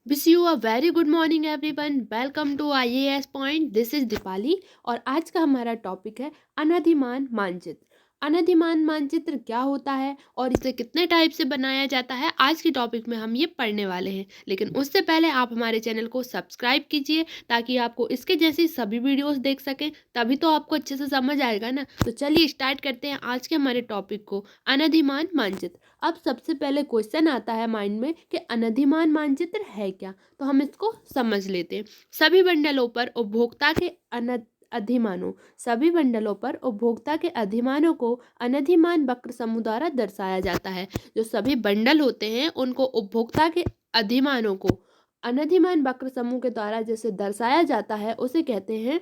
Wish you a very good morning everyone. Welcome to IAS point. This is Deepali और आज का हमारा topic है अनधिमान मानचित्र। अनधिमान मानचित्र क्या होता है और इसे कितने टाइप से बनाया जाता है, आज की टॉपिक में हम ये पढ़ने वाले हैं। लेकिन उससे पहले आप हमारे चैनल को सब्सक्राइब कीजिए ताकि आपको इसके जैसी सभी वीडियोस देख सकें, तभी तो आपको अच्छे से समझ आएगा ना। तो चलिए स्टार्ट करते हैं आज के हमारे टॉपिक को, अनधिमान मानचित्र। अब सबसे पहले क्वेश्चन आता है माइंड में कि अनधिमान मानचित्र है क्या, तो हम इसको समझ लेते हैं। सभी बंडलों पर उपभोक्ता के अधिमानों सभी बंडलों पर उपभोक्ता के अधिमानों को अनधिमान वक्र समूह द्वारा दर्शाया जाता है। जो सभी बंडल होते हैं उनको उपभोक्ता के अधिमानों को अनधिमान वक्र समूह के द्वारा जैसे दर्शाया जाता है उसे कहते हैं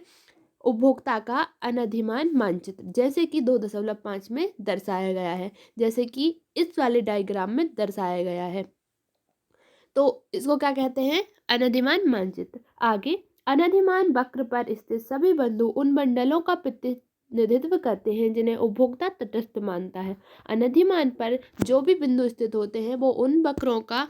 उपभोक्ता का अनधिमान मानचित्र, जैसे कि 2.5 में दर्शाया गया है, जैसे कि इस वाले डायग्राम में दर्शाया गया है। तो इसको क्या कहते हैं? अनधिमान मानचित्र। आगे, अनधिमान वक्र पर स्थित सभी बिंदु उन मंडलों का प्रतिनिधित्व करते हैं जिन्हें उपभोक्ता तटस्थ मानता है। अनधिमान पर जो भी बिंदु स्थित होते हैं वो उन वक्र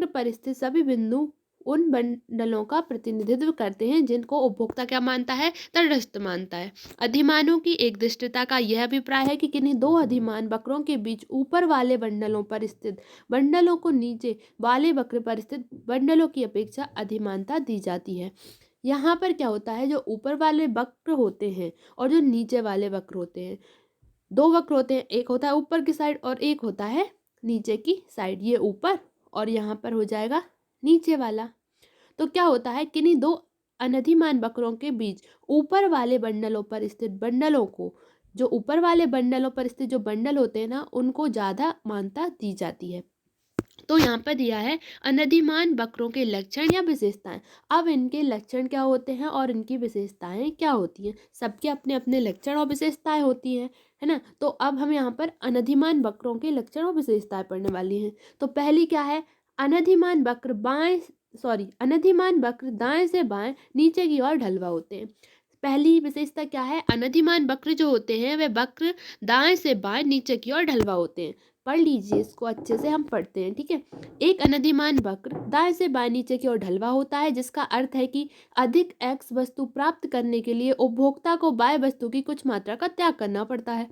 पर स्थित सभी बिंदु उन बंडलों का प्रतिनिधित्व करते हैं जिनको उपभोक्ता क्या मानता है? तटस्थ मानता है। अधिमानों की एक दृष्टता का यह अभिप्राय है कि किन्हीं दो अधिमान वक्रों के बीच ऊपर वाले बंडलों पर स्थित बंडलों को नीचे वाले वक्र पर स्थित बंडलों की अपेक्षा अधिमानता दी जाती है। यहाँ पर क्या होता है, जो ऊपर वाले वक्र होते हैं और जो नीचे वाले वक्र होते हैं, दो वक्र होते हैं, एक होता है ऊपर की साइड और एक होता है नीचे की साइड। ये ऊपर और यहाँ पर हो जाएगा नीचे वाला। तो क्या होता है, किन्हीं दो अनधिमान वक्रों के बीच ऊपर वाले बंडलों पर स्थित बंडलों को, जो ऊपर वाले बंडलों पर स्थित जो बंडल होते हैं ना, उनको ज़्यादा मान्यता दी जाती है। तो यहाँ पर दिया है अनधिमान वक्रों के लक्षण या विशेषताएं। अब इनके लक्षण क्या होते हैं और इनकी विशेषताएं क्या होती हैं? सबके अपने अपने लक्षण और विशेषताएं होती हैं, है ना। तो अब हम यहाँ पर अनधिमान वक्रों के लक्षण और विशेषताएं पढ़ने वाली हैं। तो पहली क्या है? अनधिमान वक्र अनधिमान वक्र दाएं से बाएं नीचे की ओर ढलवा होते हैं। पहली विशेषता क्या है? अनधिमान वक्र जो होते हैं वे वक्र दाएं से बाएं नीचे की ओर ढलवा होते हैं। पढ़ लीजिए इसको अच्छे से, हम पढ़ते हैं, ठीक है। एक अनधिमान वक्र दाएं से बाएं नीचे की ओर ढलवा होता है, जिसका अर्थ है कि अधिक x वस्तु प्राप्त करने के लिए उपभोक्ता को बाह्य वस्तु की कुछ मात्रा का त्याग करना पड़ता है।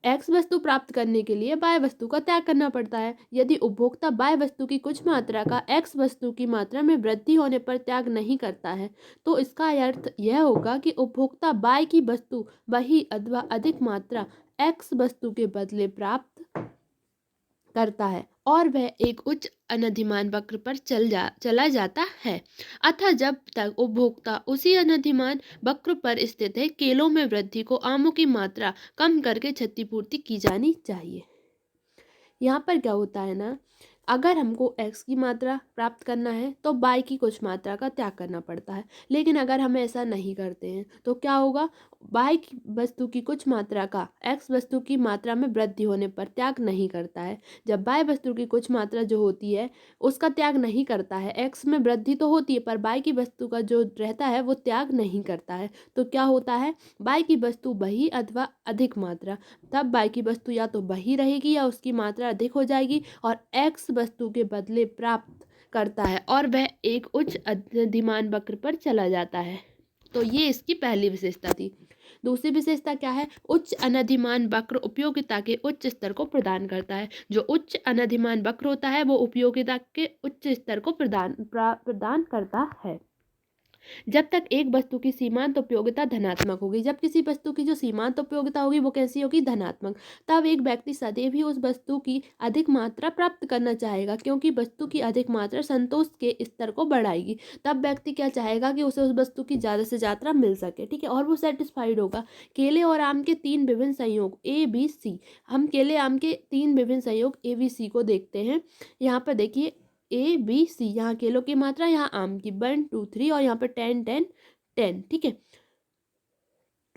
x वस्तु प्राप्त करने के लिए बाह्य वस्तु का त्याग करना पड़ता है। यदि उपभोक्ता बाह्य वस्तु की कुछ मात्रा का x वस्तु की मात्रा में वृद्धि होने पर त्याग नहीं करता है, तो इसका अर्थ यह होगा कि उपभोक्ता बाह्य की वस्तु वही अथवा अधिक मात्रा x वस्तु के बदले प्राप्त करता है और वह एक उच्च अनधिमान वक्र पर चला जाता है। अतः जब तक उपभोक्ता उसी अनधिमान वक्र पर स्थित है, केलों में वृद्धि को आमों की मात्रा कम करके क्षतिपूर्ति की जानी चाहिए। यहाँ पर क्या होता है ना, अगर हमको x की मात्रा प्राप्त करना है तो y की कुछ मात्रा का त्याग करना पड़ता है। लेकिन अगर हम ऐसा नहीं करते हैं तो क्या होगा, y की वस्तु की कुछ मात्रा का x वस्तु की मात्रा में वृद्धि होने पर त्याग नहीं करता है। जब y वस्तु की कुछ मात्रा जो होती है उसका त्याग नहीं करता है, x में वृद्धि तो होती है पर y की वस्तु का जो रहता है वो त्याग नहीं करता है, तो क्या होता है, y की वस्तु वही अथवा अधिक मात्रा, तब y की वस्तु या तो वही रहेगी या उसकी मात्रा अधिक हो जाएगी और x वस्तु के बदले प्राप्त करता है और वह एक उच्च अनधिमान वक्र पर चला जाता है। तो ये इसकी पहली विशेषता थी। दूसरी विशेषता क्या है? उच्च अनधिमान वक्र उपयोगिता के उच्च स्तर को प्रदान करता है। जो उच्च अनधिमान वक्र होता है वो उपयोगिता के उच्च स्तर को प्रदान करता है। जब तक एक वस्तु की सीमांत उपयोगिता धनात्मक होगी, जब किसी वस्तु की जो सीमांत उपयोगिता होगी वो कैसी होगी? धनात्मक। तब एक व्यक्ति सदैव ही उस वस्तु की अधिक मात्रा प्राप्त करना चाहेगा, क्योंकि वस्तु की अधिक मात्रा संतोष के स्तर को बढ़ाएगी। तब व्यक्ति क्या चाहेगा कि उसे उस वस्तु की ज़्यादा से ज़्यादा मिल सके, ठीक है, और वो सेटिस्फाइड होगा। केले और आम के तीन विभिन्न संयोग ABC, हम केले आम के तीन विभिन्न संयोग ABC को देखते हैं। यहाँ पर देखिए ABC, यहाँ केलों की मात्रा, यहाँ आम की 1 2 3 और यहाँ पे 10 10 10, ठीक है,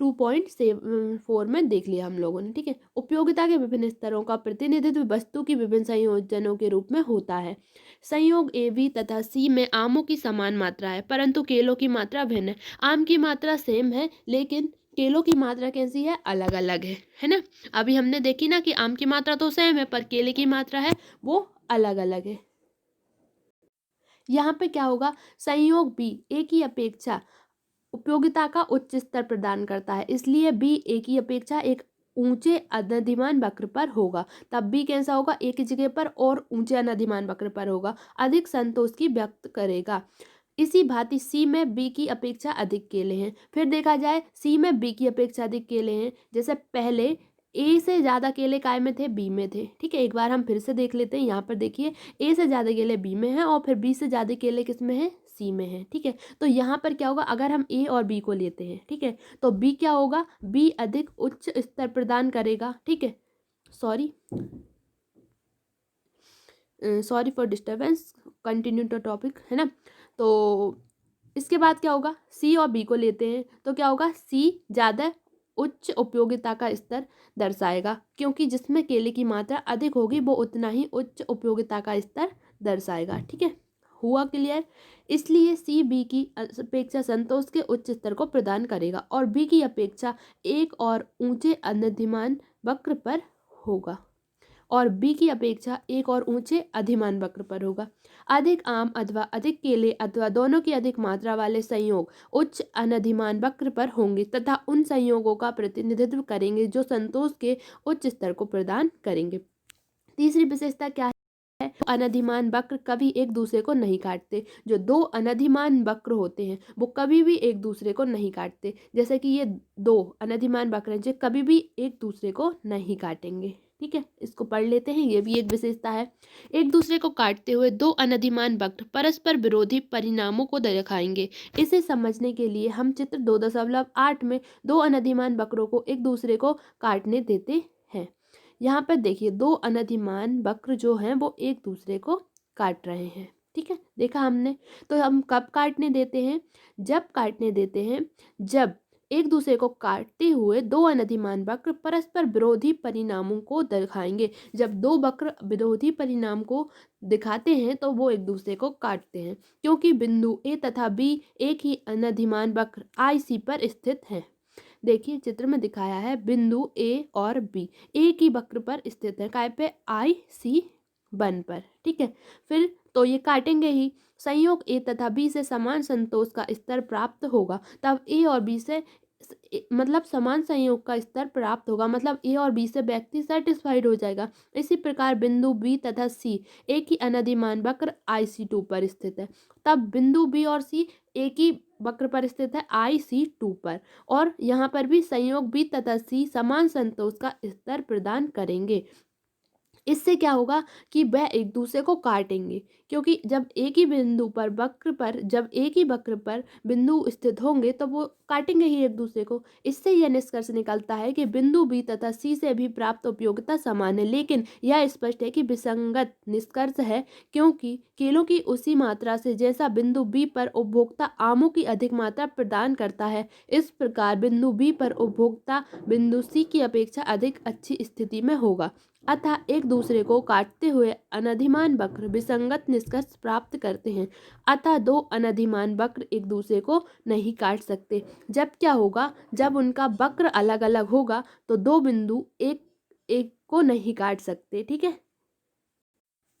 2.4 में देख लिया हम लोगों ने, ठीक है। उपयोगिता के विभिन्न स्तरों का प्रतिनिधित्व वस्तु की विभिन्न संयोजनों के रूप में होता है। संयोग A B तथा C में आमों की समान मात्रा है, परंतु केलों की मात्रा भिन्न है। आम की मात्रा सेम है लेकिन केलों की मात्रा कैसी है? अलग अलग है ना। अभी हमने देखी ना कि आम की मात्रा तो सेम है पर केले की मात्रा है वो अलग अलग है। यहाँ पे क्या होगा, संयोग बी ए की अपेक्षा उपयोगिता का उच्च स्तर प्रदान करता है, इसलिए बी ए की अपेक्षा एक ऊंचे अनधिमान वक्र पर होगा। तब बी कैसा होगा, एक की जगह पर और ऊंचे अनधिमान वक्र पर होगा, अधिक संतोष की व्यक्त करेगा। इसी भांति सी में बी की अपेक्षा अधिक केले हैं। फिर देखा जाए सी में बी की अपेक्षा अधिक केले हैं, जैसे पहले ए से ज़्यादा केले काय में थे, बी में थे। ठीक है, एक बार हम फिर से देख लेते हैं। यहाँ पर देखिए ए से ज़्यादा केले बी में हैं और फिर बी से ज़्यादा केले किस में है, सी में है। ठीक है, तो यहाँ पर क्या होगा, अगर हम ए और बी को लेते हैं, ठीक है, तो बी क्या होगा, बी अधिक उच्च स्तर प्रदान करेगा। ठीक है, sorry sorry for disturbance, continue to topic, है ना। तो इसके बाद क्या होगा, सी और बी को लेते हैं तो क्या होगा, सी ज़्यादा उच्च उपयोगिता का स्तर दर्शाएगा, क्योंकि जिसमें केले की मात्रा अधिक होगी वो उतना ही उच्च उपयोगिता का स्तर दर्शाएगा। ठीक है, हुआ क्लियर। इसलिए सी बी की अपेक्षा संतोष के उच्च स्तर को प्रदान करेगा और बी की अपेक्षा एक और ऊंचे अनधिमान वक्र पर होगा और बी की अपेक्षा एक और ऊंचे अधिमान वक्र पर होगा। अधिक आम अथवा अधिक केले अथवा दोनों की अधिक मात्रा वाले संयोग उच्च अनधिमान वक्र पर होंगे तथा उन संयोगों का प्रतिनिधित्व करेंगे जो संतोष के उच्च स्तर को प्रदान करेंगे। तीसरी विशेषता क्या है, अनधिमान वक्र कभी एक दूसरे को नहीं काटते। जो दो अनधिमान वक्र होते हैं वो कभी भी एक दूसरे को नहीं काटते। जैसे कि ये दो अनधिमान वक्र हैं जो कभी भी एक दूसरे को नहीं काटेंगे। ठीक है, इसको पढ़ लेते हैं, ये भी एक विशेषता है। एक दूसरे को काटते हुए दो अनधिमान वक्र परस्पर विरोधी परिणामों को दिखाएंगे। इसे समझने के लिए हम चित्र 2.8 में दो अनधिमान वक्रों को एक दूसरे को काटने देते हैं। यहाँ पर देखिए दो अनधिमान वक्र जो हैं वो एक दूसरे को काट रहे हैं। ठीक है, देखा हमने। तो हम कब काटने देते हैं, जब काटने देते हैं जब एक दूसरे को काटते हुए दो अनधिमान वक्र परस्पर विरोधी परिणामों को दिखाएंगे। जब दो वक्र विरोधी परिणाम को दिखाते हैं तो वो एक दूसरे को काटते हैं, क्योंकि बिंदु ए तथा बी एक ही अनधिमान वक्र आई सी पर स्थित हैं। देखिए चित्र में दिखाया है बिंदु ए और बी एक ही वक्र पर स्थित है, काय पे, आई सी वन पर। ठीक है, फिर तो ये काटेंगे ही। संयोग ए तथा बी से समान संतोष का स्तर प्राप्त होगा, तब ए और बी से मतलब समान संयोग का स्तर प्राप्त होगा, मतलब ए और बी से व्यक्ति सेटिस्फाइड हो जाएगा। इसी प्रकार बिंदु बी तथा सी एक ही अनधिमान वक्र आई सी टू पर स्थित है, तब बिंदु बी और सी एक ही वक्र पर स्थित है आई सी टू पर, और यहाँ पर भी संयोग बी तथा सी समान संतोष का स्तर प्रदान करेंगे। इससे क्या होगा कि वह एक दूसरे को काटेंगे, क्योंकि जब एक ही बिंदु पर वक्र पर जब एक ही वक्र पर बिंदु स्थित होंगे तो वो काटेंगे ही एक दूसरे को। इससे यह निष्कर्ष निकलता है कि बिंदु बी तथा सी से भी प्राप्त उपयोगिता समान है, लेकिन यह स्पष्ट है कि विसंगत निष्कर्ष है, क्योंकि केलों की उसी मात्रा से जैसा बिंदु बी पर उपभोक्ता आमों की अधिक मात्रा प्रदान करता है, इस प्रकार बिंदु बी पर उपभोक्ता बिंदु सी की अपेक्षा अधिक अच्छी स्थिति में होगा। अतः एक दूसरे को काटते हुए अनधिमान वक्र विसंगत निष्कर्ष प्राप्त करते हैं। अतः दो अनधिमान वक्र एक दूसरे को नहीं काट सकते। जब क्या होगा, जब उनका वक्र अलग अलग होगा तो दो बिंदु एक एक को नहीं काट सकते। ठीक है,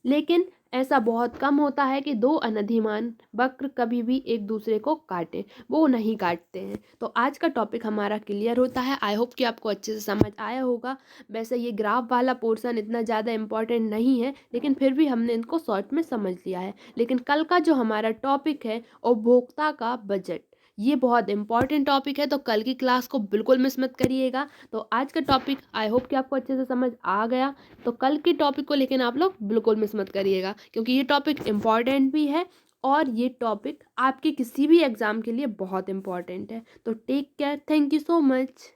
लेकिन ऐसा बहुत कम होता है कि दो अनधिमान वक्र कभी भी एक दूसरे को काटे, वो नहीं काटते हैं। तो आज का टॉपिक हमारा क्लियर होता है। आई होप कि आपको अच्छे से समझ आया होगा। वैसे ये ग्राफ वाला पोर्शन इतना ज़्यादा इम्पॉर्टेंट नहीं है, लेकिन फिर भी हमने इनको शॉर्ट में समझ लिया है। लेकिन कल का जो हमारा टॉपिक है उपभोक्ता का बजट, ये बहुत इंपॉर्टेंट टॉपिक है, तो कल की क्लास को बिल्कुल मिस मत करिएगा। तो आज का टॉपिक आई होप कि आपको अच्छे से समझ आ गया। तो कल के टॉपिक को लेकिन आप लोग बिल्कुल मिस मत करिएगा, क्योंकि ये टॉपिक इम्पॉर्टेंट भी है और ये टॉपिक आपके किसी भी एग्ज़ाम के लिए बहुत इम्पॉर्टेंट है। तो take care, thank you so much.